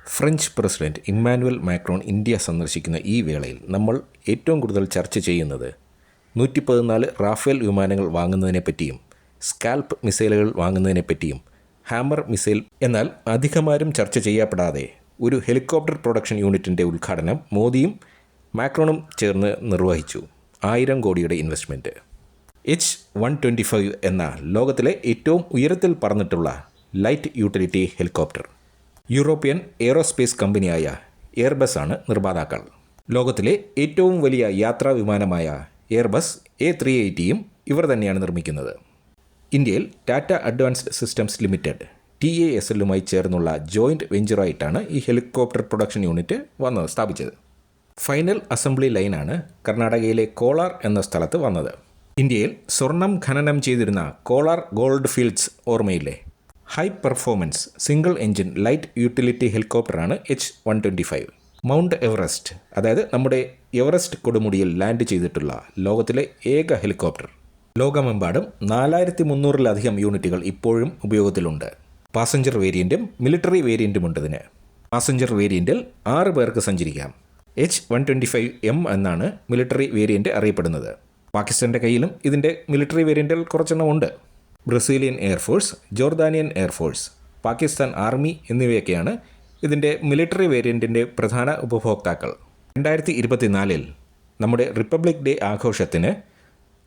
French president Emmanuel Macron India സന്ദർശിക്കുന്ന ഈ വേളയിൽ നമ്മൾ ഏറ്റവും കൂടുതൽ ചർച്ച ചെയ്യുന്നത് 114 റാഫേൽ വിമാനങ്ങൾ വാങ്ങുന്നതിനെപ്പറ്റിയും സ്കാൽപ്പ് മിസൈലുകൾ വാങ്ങുന്നതിനെപ്പറ്റിയും ഹാമർ മിസൈൽ. എന്നാൽ അധികമാരും ചർച്ച ചെയ്യപ്പെടാതെ ഒരു ഹെലികോപ്റ്റർ പ്രൊഡക്ഷൻ യൂണിറ്റിൻ്റെ ഉദ്ഘാടനം മോദിയും മാക്രോണും ചേർന്ന് നിർവഹിച്ചു. 1000 കോടിയുടെ ഇൻവെസ്റ്റ്മെൻറ്റ്. H-125 എന്ന ലോകത്തിലെ ഏറ്റവും ഉയരത്തിൽ പറന്നിട്ടുള്ള light utility helicopter. European aerospace കമ്പനിയായ എയർബസ് ആണ് നിർമ്മാതാക്കൾ. ലോകത്തിലെ ഏറ്റവും വലിയ യാത്രാ വിമാനമായ എയർബസ് A380യും ഇവർ തന്നെയാണ് നിർമ്മിക്കുന്നത്. ഇന്ത്യയിൽ ടാറ്റ അഡ്വാൻസ്ഡ് സിസ്റ്റംസ് ലിമിറ്റഡ് TASLുമായി ചേർന്നുള്ള ജോയിൻറ്റ് വെഞ്ചറായിട്ടാണ് ഈ ഹെലികോപ്റ്റർ പ്രൊഡക്ഷൻ യൂണിറ്റ് സ്ഥാപിച്ചത്. ഫൈനൽ അസംബ്ലി ലൈനാണ് കർണാടകയിലെ കോളാർ എന്ന സ്ഥലത്ത് വന്നത്. ഇന്ത്യയിൽ സ്വർണം ഖനനം ചെയ്തിരുന്ന കോളാർ ഗോൾഡ് ഫീൽഡ്സ് ഓർമ്മയില്ലേ? High performance single engine light utility ഹെലികോപ്റ്ററാണ് H-125. മൗണ്ട് എവറസ്റ്റ്, അതായത് നമ്മുടെ എവറസ്റ്റ് കൊടുമുടിയിൽ ലാൻഡ് ചെയ്തിട്ടുള്ള ലോകത്തിലെ ഏക ഹെലികോപ്റ്റർ. ലോകമെമ്പാടും 4300-ലധികം യൂണിറ്റുകൾ ഇപ്പോഴും ഉപയോഗത്തിലുണ്ട്. പാസഞ്ചർ വേരിയൻറ്റും മിലിറ്ററി വേരിയൻറ്റും ഉണ്ടതിന്. പാസഞ്ചർ വേരിയൻറ്റിൽ 6 പേർക്ക് സഞ്ചരിക്കാം. H-125M എന്നാണ് മിലിറ്ററി വേരിയൻറ്റ് അറിയപ്പെടുന്നത്. പാകിസ്ഥാൻ്റെ കയ്യിലും ഇതിൻ്റെ മിലിറ്ററി വേരിയൻറ്റിൽ കുറച്ചെണ്ണം ഉണ്ട്. Brazilian air force, Jordanian air force, Pakistan army എന്നിവയൊക്കെയാണ് ഇതിൻ്റെ മിലിറ്ററി വേരിയൻറ്റിൻ്റെ പ്രധാന ഉപഭോക്താക്കൾ. 2024 നമ്മുടെ റിപ്പബ്ലിക് ഡേ ആഘോഷത്തിന്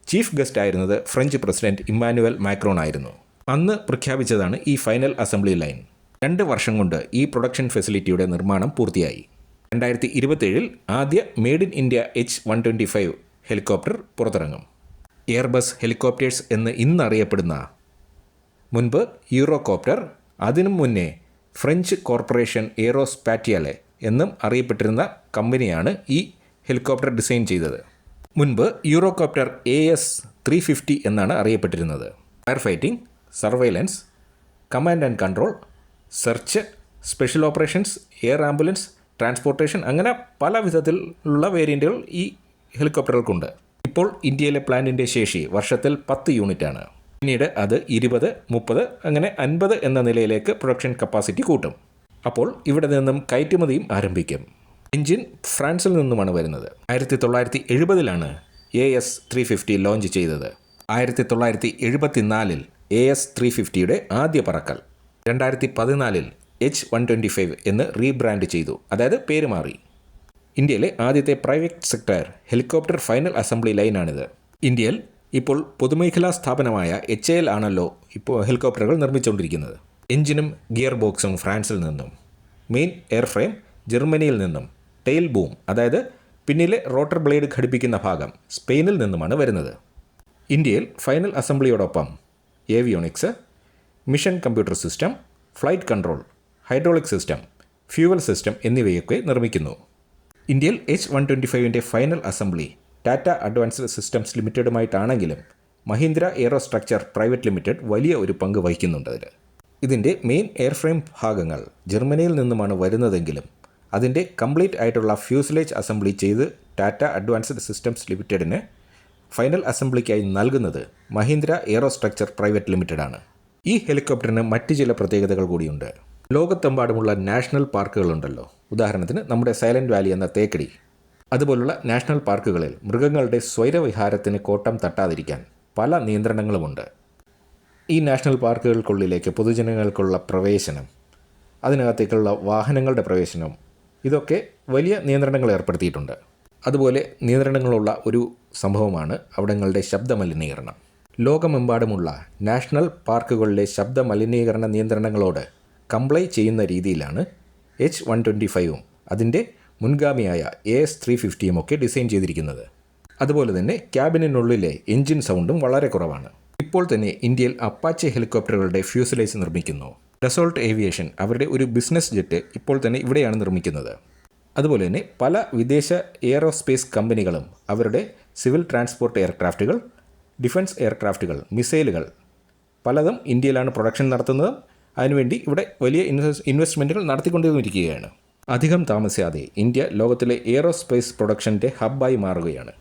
ചീഫ് ഗസ്റ്റ് ആയിരുന്നത് ഫ്രഞ്ച് പ്രസിഡന്റ് ഇമ്മാനുവൽ മാക്രോൺ ആയിരുന്നു. അന്ന് പ്രഖ്യാപിച്ചതാണ് ഈ ഫൈനൽ അസംബ്ലി ലൈൻ. 2 വർഷം കൊണ്ട് ഈ പ്രൊഡക്ഷൻ ഫെസിലിറ്റിയുടെ നിർമ്മാണം പൂർത്തിയായി. 2027 ആദ്യ made in India H-125 helicopter പുറത്തിറങ്ങും. എയർബസ് ഹെലികോപ്റ്റേഴ്സ് എന്ന് ഇന്നറിയപ്പെടുന്ന, മുൻപ് യൂറോകോപ്റ്റർ, അതിനും മുന്നേ ഫ്രഞ്ച് കോർപ്പറേഷൻ എയ്റോസ്പാറ്റിയലെ എന്നും അറിയപ്പെട്ടിരുന്ന കമ്പനിയാണ് ഈ ഹെലികോപ്റ്റർ ഡിസൈൻ ചെയ്തത്. മുൻപ് യൂറോകോപ്റ്റർ AS-350 എന്നാണ് അറിയപ്പെട്ടിരുന്നത്. Fire fighting, surveillance, command and control, search, special operations, air ambulance, transportation, അങ്ങനെ പല വിധത്തിലുള്ള വേരിയൻറ്റുകൾ ഈ ഹെലികോപ്റ്ററുകൾക്കുണ്ട്. ഇപ്പോൾ ഇന്ത്യയിലെ പ്ലാന്റിൻ്റെ ശേഷി വർഷത്തിൽ 10 യൂണിറ്റാണ്. പിന്നീട് അത് 20, 30, അങ്ങനെ 50 എന്ന നിലയിലേക്ക് പ്രൊഡക്ഷൻ കപ്പാസിറ്റി കൂട്ടും. അപ്പോൾ ഇവിടെ നിന്നും കയറ്റുമതിയും ആരംഭിക്കും. എഞ്ചിൻ ഫ്രാൻസിൽ നിന്നുമാണ് വരുന്നത്. 1970 AS-350 ലോഞ്ച് ചെയ്തത്. 1974 AS-350യുടെ ആദ്യ പറക്കൽ. 2014 H-125 എന്ന് റീബ്രാൻഡ് ചെയ്തു, അതായത് പേര് മാറി. ഇന്ത്യയിലെ ആദ്യത്തെ private sector helicopter final assembly ലൈനാണിത്. ഇന്ത്യയിൽ ഇപ്പോൾ പൊതുമേഖലാ സ്ഥാപനമായ HAL ആണല്ലോ ഇപ്പോൾ ഹെലികോപ്റ്ററുകൾ നിർമ്മിച്ചുകൊണ്ടിരിക്കുന്നത്. എഞ്ചിനും ഗിയർ ബോക്സും ഫ്രാൻസിൽ നിന്നും, മെയിൻ എയർഫ്രെയിം ജർമ്മനിയിൽ നിന്നും, ടെയിൽ ബൂം, അതായത് പിന്നിലെ റോട്ടർ ബ്ലേഡ് ഘടിപ്പിക്കുന്ന ഭാഗം സ്പെയിനിൽ നിന്നുമാണ് വരുന്നത്. ഇന്ത്യയിൽ ഫൈനൽ അസംബ്ലിയോടൊപ്പം avionics, mission computer system, flight control, hydraulic system, fuel system എന്നിവയൊക്കെ നിർമ്മിക്കുന്നു. ഇന്ത്യയിൽ H-125ൻ്റെ final assembly Tata advanced systems ലിമിറ്റഡുമായിട്ടാണെങ്കിലും മഹീന്ദ്ര എയ്റോസ്ട്രക്ചർ പ്രൈവറ്റ് ലിമിറ്റഡ് വലിയ ഒരു പങ്ക് വഹിക്കുന്നുണ്ട് അതിൽ. ഇതിൻ്റെ മെയിൻ എയർഫ്രെയിം ഭാഗങ്ങൾ ജർമ്മനിയിൽ നിന്നുമാണ് വരുന്നതെങ്കിലും അതിൻ്റെ കംപ്ലീറ്റ് ആയിട്ടുള്ള ഫ്യൂസലേജ് അസംബ്ലി ചെയ്ത് ടാറ്റ അഡ്വാൻസ്ഡ് സിസ്റ്റംസ് ലിമിറ്റഡിന് ഫൈനൽ അസംബ്ലിക്കായി നൽകുന്നത് മഹീന്ദ്ര എയ്റോസ്ട്രക്ചർ പ്രൈവറ്റ് ലിമിറ്റഡാണ്. ഈ ഹെലികോപ്റ്ററിന് മറ്റ് ചില പ്രത്യേകതകൾ കൂടിയുണ്ട്. ലോകത്തെമ്പാടുമുള്ള നാഷണൽ പാർക്കുകളുണ്ടല്ലോ, ഉദാഹരണത്തിന് നമ്മുടെ സൈലൻറ്റ് വാലി എന്ന തേക്കടി, അതുപോലുള്ള നാഷണൽ പാർക്കുകളിൽ മൃഗങ്ങളുടെ സ്വൈരവിഹാരത്തിന് കോട്ടം തട്ടാതിരിക്കാൻ പല നിയന്ത്രണങ്ങളുമുണ്ട്. ഈ നാഷണൽ പാർക്കുകൾക്കുള്ളിലേക്ക് പൊതുജനങ്ങൾക്കുള്ള പ്രവേശനം, അതിനകത്തേക്കുള്ള വാഹനങ്ങളുടെ പ്രവേശനം, ഇതൊക്കെ വലിയ നിയന്ത്രണങ്ങൾ ഏർപ്പെടുത്തിയിട്ടുണ്ട്. അതുപോലെ നിയന്ത്രണങ്ങളുള്ള ഒരു സംഭവമാണ് അവിടങ്ങളുടെ ശബ്ദമലിനീകരണം. ലോകമെമ്പാടുമുള്ള നാഷണൽ പാർക്കുകളിലെ ശബ്ദമലിനീകരണ നിയന്ത്രണങ്ങളോട് കംപ്ലൈ ചെയ്യുന്ന രീതിയിലാണ് H-125ഉം അതിൻ്റെ മുൻഗാമിയായ AS-350യും ഒക്കെ ഡിസൈൻ ചെയ്തിരിക്കുന്നത്. അതുപോലെ തന്നെ ക്യാബിനുള്ളിലെ എഞ്ചിൻ സൗണ്ടും വളരെ കുറവാണ്. ഇപ്പോൾ തന്നെ ഇന്ത്യയിൽ അപ്പാച്ചെ ഹെലികോപ്റ്ററുകളുടെ ഫ്യൂസലേജ് നിർമ്മിക്കുന്നു. ഡസോൾട്ട് ഏവിയേഷൻ അവരുടെ ഒരു ബിസിനസ് ജെറ്റ് ഇപ്പോൾ തന്നെ ഇവിടെയാണ് നിർമ്മിക്കുന്നത്. അതുപോലെ തന്നെ പല വിദേശ എയറോസ്പേസ് കമ്പനികളും അവരുടെ സിവിൽ ട്രാൻസ്പോർട്ട് എയർക്രാഫ്റ്റുകൾ, ഡിഫൻസ് എയർക്രാഫ്റ്റുകൾ, മിസൈലുകൾ പലതും ഇന്ത്യയിലാണ് പ്രൊഡക്ഷൻ നടത്തുന്നത്. അതിനുവേണ്ടി ഇവിടെ വലിയ ഇൻവെസ്റ്റ്മെൻറ്റുകൾ നടത്തിക്കൊണ്ടിരിക്കുകയാണ്. അധികം താമസിയാതെ ഇന്ത്യ ലോകത്തിലെ എയ്റോസ്പേസ് പ്രൊഡക്ഷൻ്റെ ഹബ്ബായി മാറുകയാണ്.